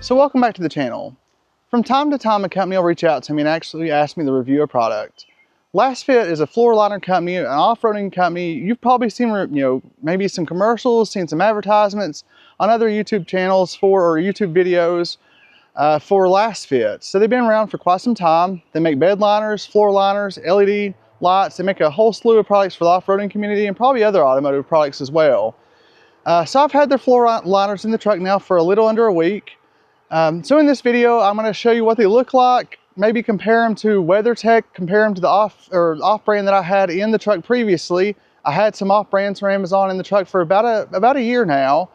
So welcome back to the channel. From time to time, a company will reach out to me and actually ask me to review a product. Lasfit is a floor liner company, an off-roading company. You've probably seen, maybe some commercials, seen some advertisements on other YouTube channels or YouTube videos for Lasfit. So they've been around for quite some time. They make bed liners, floor liners, LED lights. They make a whole slew of products for the off-roading community and probably other automotive products as well. So I've had their floor liners in the truck now for a little under a week. So in this video, I'm going to show you what they look like, maybe compare them to WeatherTech, compare them to the off-brand that I had in the truck previously. I had some off-brands from Amazon in the truck for about a year now.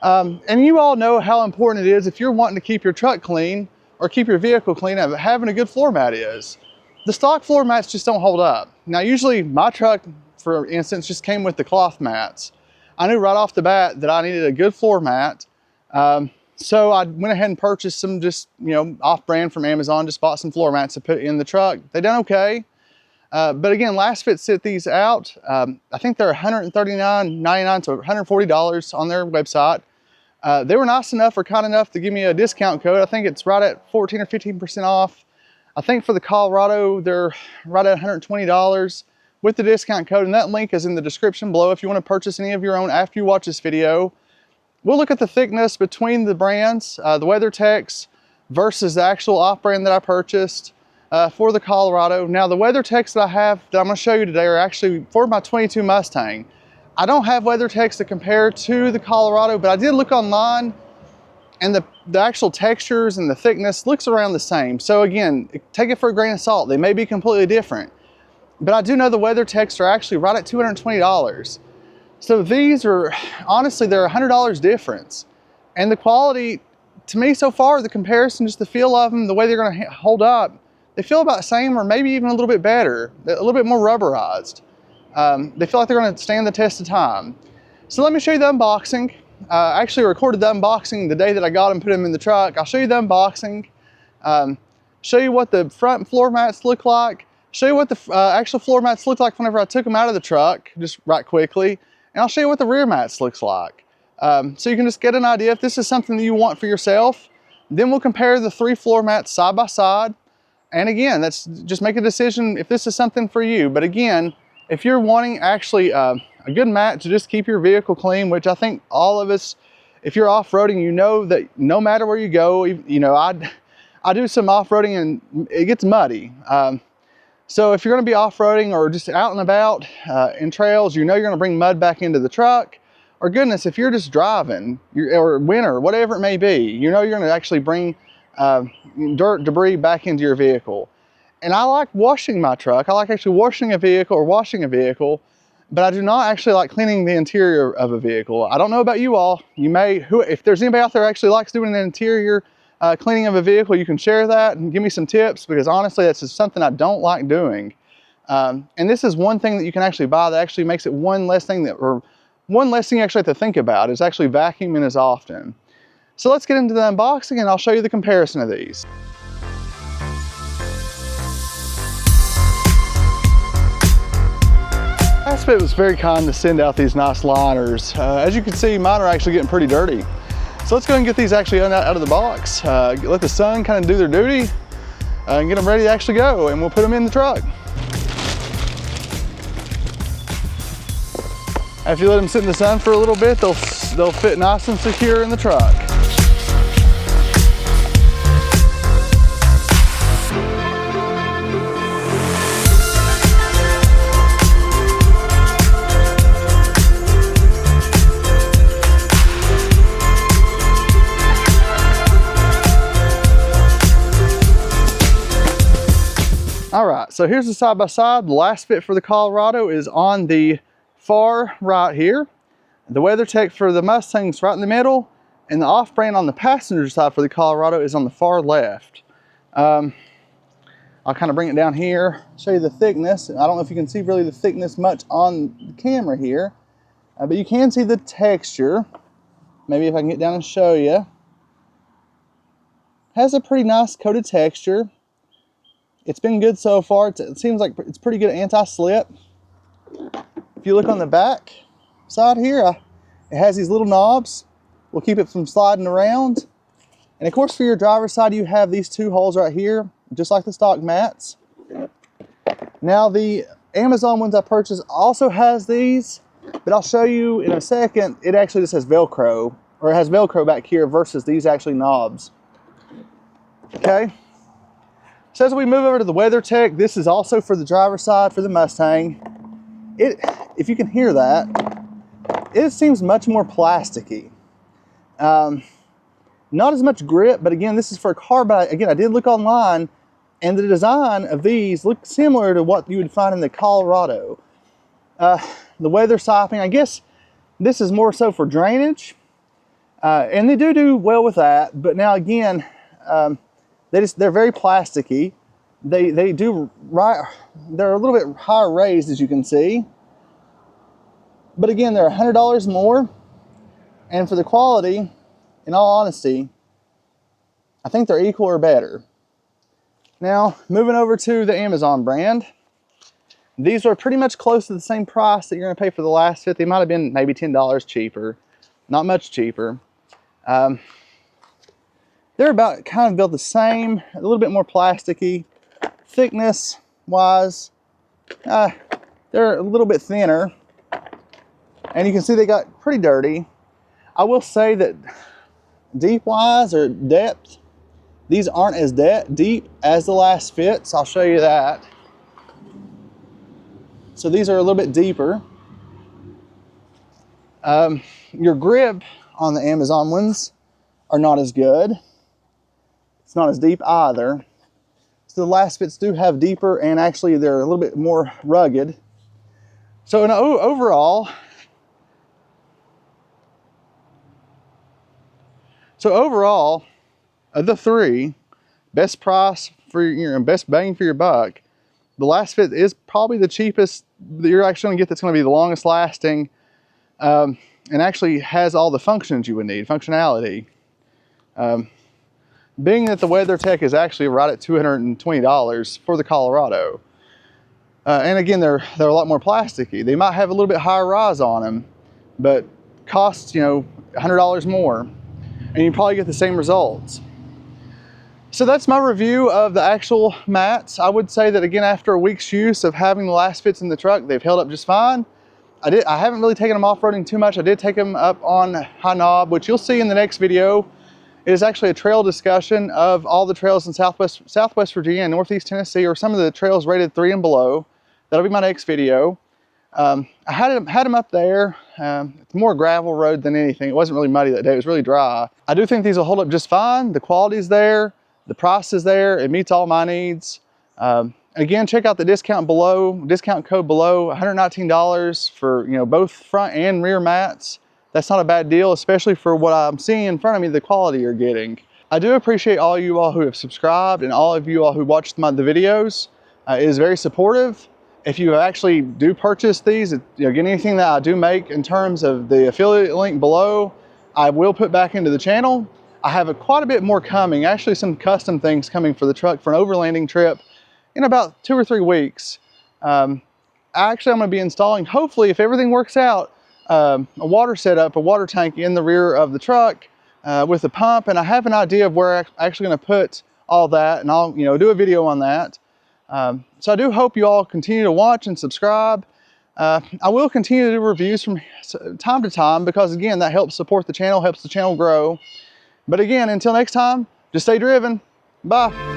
And you all know how important it is if you're wanting to keep your truck clean or keep your vehicle clean, having a good floor mat is. The stock floor mats just don't hold up. Now usually my truck, for instance, just came with the cloth mats. I knew right off the bat that I needed a good floor mat. So I went ahead and purchased some just, off-brand from Amazon, just bought some floor mats to put in the truck. They done okay. But again, Lasfit sent these out. I think they're $139.99 to $140 on their website. They were nice enough or kind enough to give me a discount code. I think it's right at 14 or 15% off. I think for the Colorado, they're right at $120 with the discount code. And that link is in the description below if you want to purchase any of your own after you watch this video. We'll look at the thickness between the brands, the WeatherTechs versus the actual off-brand that I purchased for the Colorado. Now the WeatherTechs that I have that I'm going to show you today are actually for my 22 Mustang. I don't have WeatherTechs to compare to the Colorado, but I did look online and the actual textures and the thickness looks around the same. So again, take it for a grain of salt. They may be completely different, but I do know the WeatherTechs are actually right at $220. So these are, honestly, they're $100 difference. And the quality, to me so far, the comparison, just the feel of them, the way they're gonna hold up, they feel about the same or maybe even a little bit better, a little bit more rubberized. They feel like they're gonna stand the test of time. So let me show you the unboxing. I actually recorded the unboxing the day that I got them, put them in the truck. I'll show you the unboxing, show you what the front floor mats look like, show you what the actual floor mats look like whenever I took them out of the truck, just right quickly. And I'll show you what the rear mats looks like. So you can just get an idea if this is something that you want for yourself. Then we'll compare the three floor mats side by side. And again, that's just make a decision if this is something for you. But again, if you're wanting actually a good mat to just keep your vehicle clean, which I think all of us, if you're off-roading, you know that no matter where you go, I do some off-roading and it gets muddy. So if you're going to be off-roading or just out and about in trails, you're going to bring mud back into the truck. Or goodness, if you're just driving or winter, whatever it may be, you're going to actually bring dirt, debris back into your vehicle. And I like washing my truck. I like actually washing a vehicle or washing a vehicle, but I do not actually like cleaning the interior of a vehicle. I don't know about you all. You may, if there's anybody out there who actually likes doing an interior cleaning of a vehicle, you can share that and give me some tips, because honestly that's just something I don't like doing. And this is one thing that you can actually buy that actually makes it one less thing you actually have to think about, is actually vacuuming as often. So let's get into the unboxing and I'll show you the comparison of these. Lasfit was very kind to send out these nice liners. As you can see, mine are actually getting pretty dirty. So let's go and get these actually out of the box. Let the sun kind of do their duty and get them ready to actually go, and we'll put them in the truck. After you let them sit in the sun for a little bit, they'll fit nice and secure in the truck. All right, so here's the side by side. The Lasfit for the Colorado is on the far right here. The WeatherTech for the Mustang's right in the middle, and the off-brand on the passenger side for the Colorado is on the far left. I'll kind of bring it down here, show you the thickness. I don't know if you can see really the thickness much on the camera here, but you can see the texture. Maybe if I can get down and show you. Has a pretty nice coated texture. It's been good so far. It seems like it's pretty good anti-slip. If you look on the back side here, it has these little knobs. We'll keep it from sliding around. And of course, for your driver's side, you have these two holes right here, just like the stock mats. Now, the Amazon ones I purchased also has these, but I'll show you in a second. It actually just has Velcro, or it has Velcro back here versus these actually knobs. Okay. So as we move over to the WeatherTech, this is also for the driver's side for the Mustang. If you can hear that, it seems much more plasticky. Not as much grip, but again, this is for a car. But again, I did look online, and the design of these look similar to what you would find in the Colorado. The weather siphoning, I guess this is more so for drainage, and they do well with that. But now again, they're very plasticky. They're a little bit higher raised, as you can see. But again, they're $100 more, and for the quality, in all honesty, I think they're equal or better. Now, moving over to the Amazon brand, these are pretty much close to the same price that you're going to pay for the Lasfit. They might have been maybe $10 cheaper, not much cheaper. They're about kind of built the same, a little bit more plasticky. Thickness wise, they're a little bit thinner, and you can see they got pretty dirty. I will say that deep wise or depth, these aren't as deep as the Lasfit, so I'll show you that. So these are a little bit deeper. Your grip on the Amazon ones are not as good. It's not as deep either. So the Lasfits do have deeper, and actually they're a little bit more rugged. So overall, of the three, best price for your best bang for your buck, the Lasfit is probably the cheapest that you're actually going to get, that's going to be the longest lasting, and actually has all the functions you would need, functionality. Being that the WeatherTech is actually right at $220 for the Colorado. And again, they're a lot more plasticky. They might have a little bit higher rise on them, but costs, $100 more, and you probably get the same results. So that's my review of the actual mats. I would say that again, after a week's use of having the Lasfits in the truck, they've held up just fine. I haven't really taken them off-roading too much. I did take them up on high knob, which you'll see in the next video. It is actually a trail discussion of all the trails in Southwest Virginia and Northeast Tennessee, or some of the trails rated 3 and below. That'll be my next video. I had them up there. It's more gravel road than anything. It wasn't really muddy that day. It was really dry. I do think these will hold up just fine. The quality's there. The price is there. It meets all my needs. Again, check out the discount code below, $119 for both front and rear mats. That's not a bad deal, especially for what I'm seeing in front of me, the quality you're getting. I do appreciate all you all who have subscribed and all of you all who watched the videos. It is very supportive. If you actually do purchase these, get anything that I do make in terms of the affiliate link below, I will put back into the channel. I have quite a bit more coming, actually some custom things coming for the truck for an overlanding trip in about 2 or 3 weeks. Actually, I'm going to be installing, hopefully, if everything works out, a water setup, a water tank in the rear of the truck with a pump, and I have an idea of where I'm actually going to put all that, and I'll do a video on that. So I do hope you all continue to watch and subscribe. I will continue to do reviews from time to time, because again, that helps support the channel, helps the channel grow. But again, until next time, just stay driven. Bye.